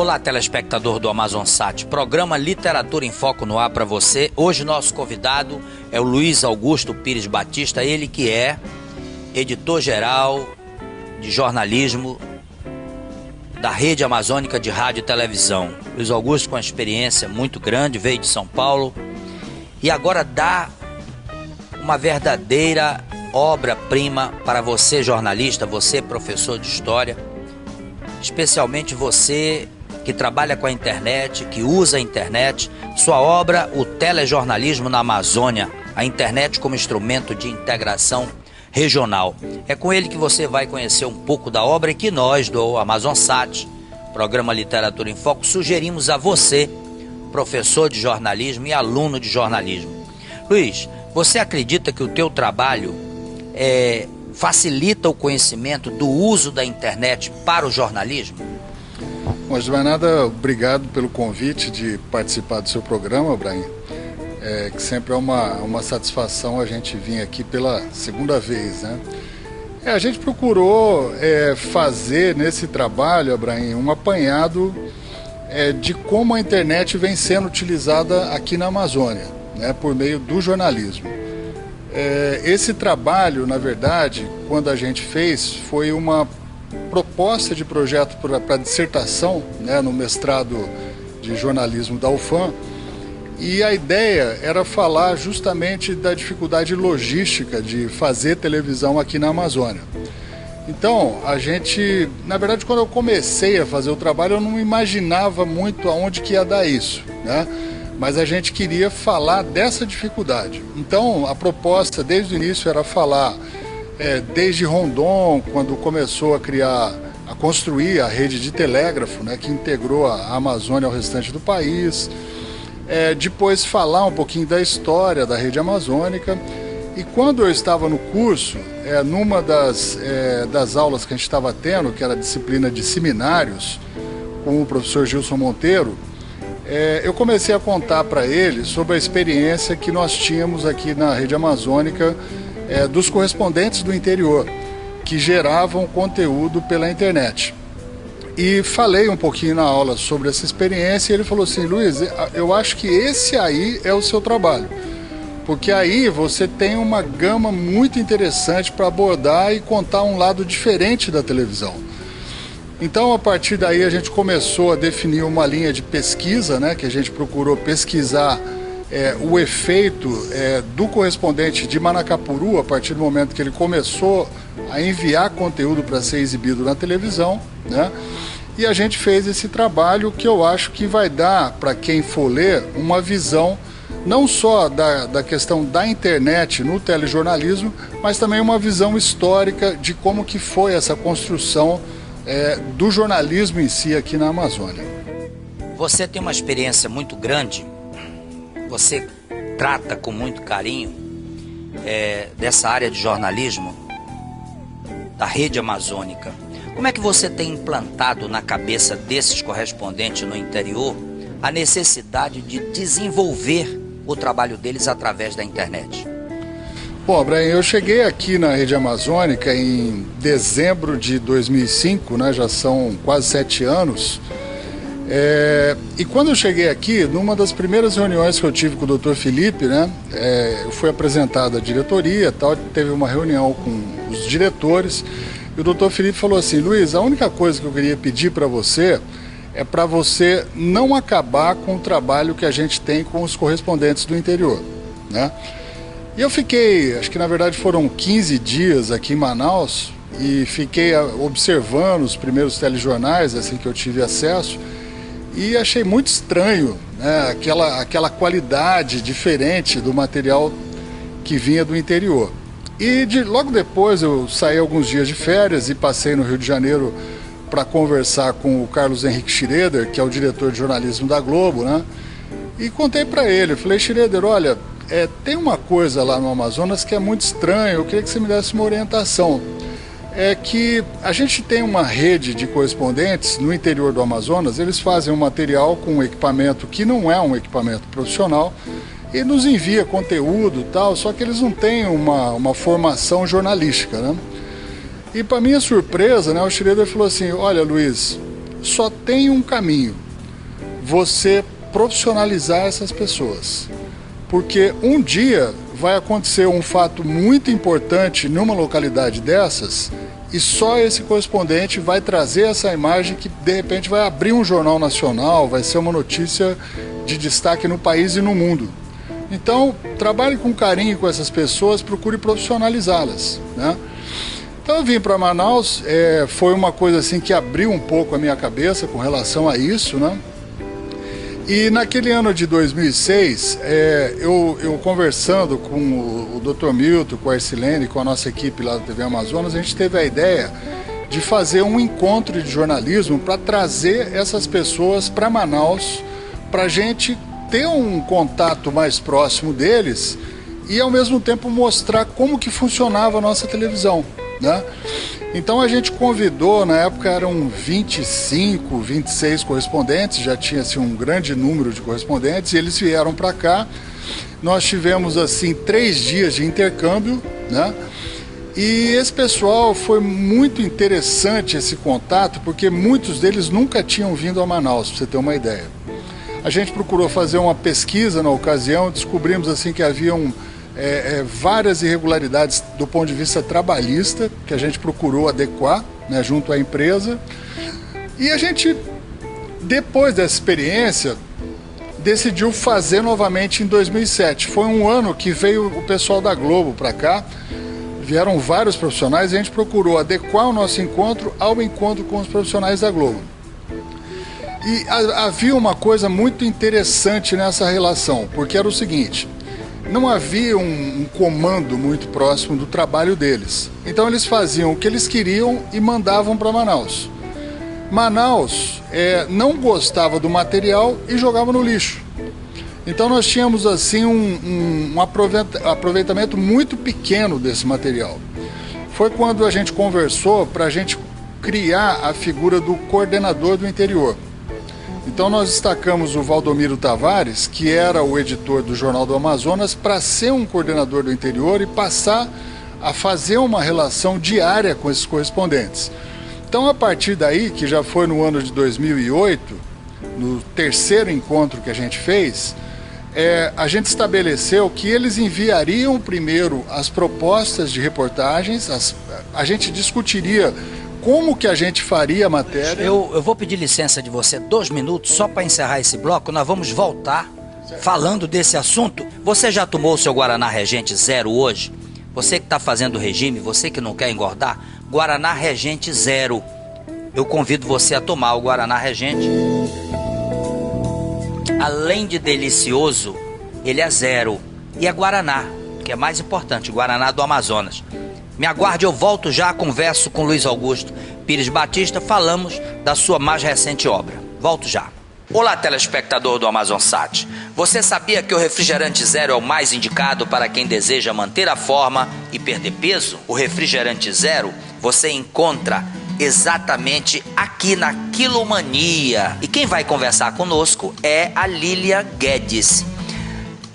Olá, telespectador do Amazonsat, programa Literatura em Foco no ar para você. Hoje nosso convidado é o Luiz Augusto Pires Batista, ele que é editor-geral de jornalismo da Rede Amazônica de Rádio e Televisão. Luiz Augusto, com uma experiência muito grande, veio de São Paulo e agora dá uma verdadeira obra-prima para você, jornalista, você, professor de história, especialmente você que trabalha com a internet, que usa a internet. Sua obra, O Telejornalismo na Amazônia, a internet como instrumento de integração regional. É com ele que você vai conhecer um pouco da obra e que nós, do Amazonsat, programa Literatura em Foco, sugerimos a você, professor de jornalismo e aluno de jornalismo. Luiz, você acredita que o teu trabalho facilita o conhecimento do uso da internet para o jornalismo? Mas de mais nada, obrigado pelo convite de participar do seu programa, Brahim. Que sempre é uma satisfação a gente vir aqui pela segunda vez, né? A gente procurou fazer nesse trabalho, Abraham, um apanhado de como a internet vem sendo utilizada aqui na Amazônia, né, por meio do jornalismo. Esse trabalho, na verdade, quando a gente fez, foi uma proposta de projeto para dissertação, né, no mestrado de jornalismo da UFAM, e a ideia era falar justamente da dificuldade logística de fazer televisão aqui na Amazônia. Então, a gente, na verdade, quando eu comecei a fazer o trabalho, eu não imaginava muito aonde que ia dar isso, né? Mas a gente queria falar dessa dificuldade. Então, a proposta desde o início era falar desde Rondon, quando começou a construir a rede de telégrafo, né, que integrou a Amazônia ao restante do país. Depois falar um pouquinho da história da rede amazônica. E quando eu estava no curso, numa das aulas que a gente estava tendo, que era a disciplina de seminários, com o professor Gilson Monteiro, eu comecei a contar para ele sobre a experiência que nós tínhamos aqui na rede amazônica dos correspondentes do interior, que geravam conteúdo pela internet. E falei um pouquinho na aula sobre essa experiência e ele falou assim: Luiz, eu acho que esse aí é o seu trabalho, porque aí você tem uma gama muito interessante para abordar e contar um lado diferente da televisão. Então, a partir daí, a gente começou a definir uma linha de pesquisa, né, que a gente procurou pesquisar o efeito do correspondente de Manacapuru, a partir do momento que ele começou a enviar conteúdo para ser exibido na televisão, né? E a gente fez esse trabalho que eu acho que vai dar, para quem for ler, uma visão não só da questão da internet no telejornalismo, mas também uma visão histórica de como que foi essa construção do jornalismo em si aqui na Amazônia. Você tem uma experiência muito grande, você trata com muito carinho dessa área de jornalismo da rede amazônica. Como é que você tem implantado na cabeça desses correspondentes no interior a necessidade de desenvolver o trabalho deles através da internet? Bom, Abraham, eu cheguei aqui na rede amazônica em dezembro de 2005, né, já são quase 7 anos. E quando eu cheguei aqui, numa das primeiras reuniões que eu tive com o Dr. Felipe, né, eu fui apresentado à diretoria, tal, teve uma reunião com os diretores, e o Dr. Felipe falou assim: Luiz, a única coisa que eu queria pedir para você é para você não acabar com o trabalho que a gente tem com os correspondentes do interior, né? E eu fiquei, acho que na verdade foram 15 dias aqui em Manaus, e fiquei observando os primeiros telejornais, assim que eu tive acesso, e achei muito estranho, né, aquela qualidade diferente do material que vinha do interior. E logo depois eu saí alguns dias de férias e passei no Rio de Janeiro para conversar com o Carlos Henrique Schroeder, que é o diretor de jornalismo da Globo, né? E contei para ele, eu falei: Schroeder, olha, tem uma coisa lá no Amazonas que é muito estranho, eu queria que você me desse uma orientação. É que a gente tem uma rede de correspondentes no interior do Amazonas, eles fazem um material com um equipamento que não é um equipamento profissional, e nos envia conteúdo e tal, só que eles não têm uma formação jornalística, né? E para minha surpresa, né, o Schroeder falou assim: olha, Luiz, só tem um caminho: você profissionalizar essas pessoas. Porque um dia vai acontecer um fato muito importante numa localidade dessas e só esse correspondente vai trazer essa imagem que de repente vai abrir um jornal nacional, vai ser uma notícia de destaque no país e no mundo. Então, trabalhe com carinho com essas pessoas, procure profissionalizá-las, né? Então eu vim para Manaus, foi uma coisa assim que abriu um pouco a minha cabeça com relação a isso, né? E naquele ano de 2006, eu conversando com o Dr. Milton, com a Arcilene, com a nossa equipe lá da TV Amazonas, a gente teve a ideia de fazer um encontro de jornalismo para trazer essas pessoas para Manaus, para a gente ter um contato mais próximo deles e ao mesmo tempo mostrar como que funcionava a nossa televisão, né? Então a gente convidou, na época eram 25, 26 correspondentes, já tinha assim, um grande número de correspondentes, e eles vieram para cá. Nós tivemos assim 3 dias de intercâmbio, né? E esse pessoal, foi muito interessante esse contato, porque muitos deles nunca tinham vindo a Manaus, para você ter uma ideia. A gente procurou fazer uma pesquisa na ocasião, descobrimos assim que haviam várias irregularidades do ponto de vista trabalhista, que a gente procurou adequar, né, junto à empresa. E a gente, depois dessa experiência, decidiu fazer novamente em 2007. Foi um ano que veio o pessoal da Globo para cá, vieram vários profissionais e a gente procurou adequar o nosso encontro ao encontro com os profissionais da Globo. E havia uma coisa muito interessante nessa relação, porque era o seguinte: não havia um comando muito próximo do trabalho deles. Então eles faziam o que eles queriam e mandavam para Manaus. Manaus não gostava do material e jogava no lixo. Então nós tínhamos assim um aproveitamento muito pequeno desse material. Foi quando a gente conversou para a gente criar a figura do coordenador do interior. Então nós destacamos o Valdomiro Tavares, que era o editor do Jornal do Amazonas, para ser um coordenador do interior e passar a fazer uma relação diária com esses correspondentes. Então a partir daí, que já foi no ano de 2008, no 3º encontro que a gente fez, a gente estabeleceu que eles enviariam primeiro as propostas de reportagens, a gente discutiria como que a gente faria a matéria. Eu vou pedir licença de você 2 minutos só para encerrar esse bloco. Nós vamos voltar falando desse assunto. Você já tomou o seu Guaraná Regente Zero hoje? Você que está fazendo regime, você que não quer engordar, Guaraná Regente Zero. Eu convido você a tomar o Guaraná Regente. Além de delicioso, ele é zero. E é Guaraná, que é mais importante, Guaraná do Amazonas. Me aguarde, eu volto já, converso com Luiz Augusto Pires Batista, falamos da sua mais recente obra. Volto já. Olá, telespectador do AmazonSat. Você sabia que o refrigerante zero é o mais indicado para quem deseja manter a forma e perder peso? O refrigerante zero você encontra exatamente aqui na Quilomania. E quem vai conversar conosco é a Lília Guedes.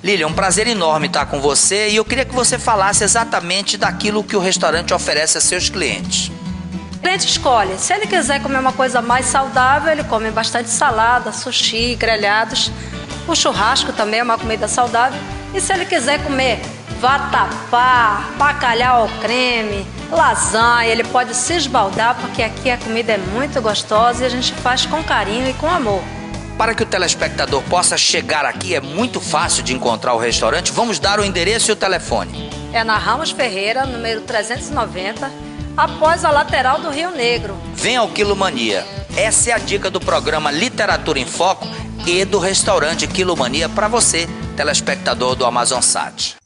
Lília, é um prazer enorme estar com você e eu queria que você falasse exatamente daquilo que o restaurante oferece a seus clientes. O cliente escolhe. Se ele quiser comer uma coisa mais saudável, ele come bastante salada, sushi, grelhados. O churrasco também é uma comida saudável. E se ele quiser comer vatapá, bacalhau ao creme, lasanha, ele pode se esbaldar, porque aqui a comida é muito gostosa e a gente faz com carinho e com amor. Para que o telespectador possa chegar aqui, é muito fácil de encontrar o restaurante. Vamos dar o endereço e o telefone. É na Ramos Ferreira, número 390, após a lateral do Rio Negro. Venha ao Quilomania. Essa é a dica do programa Literatura em Foco e do restaurante Quilomania para você, telespectador do AmazonSat.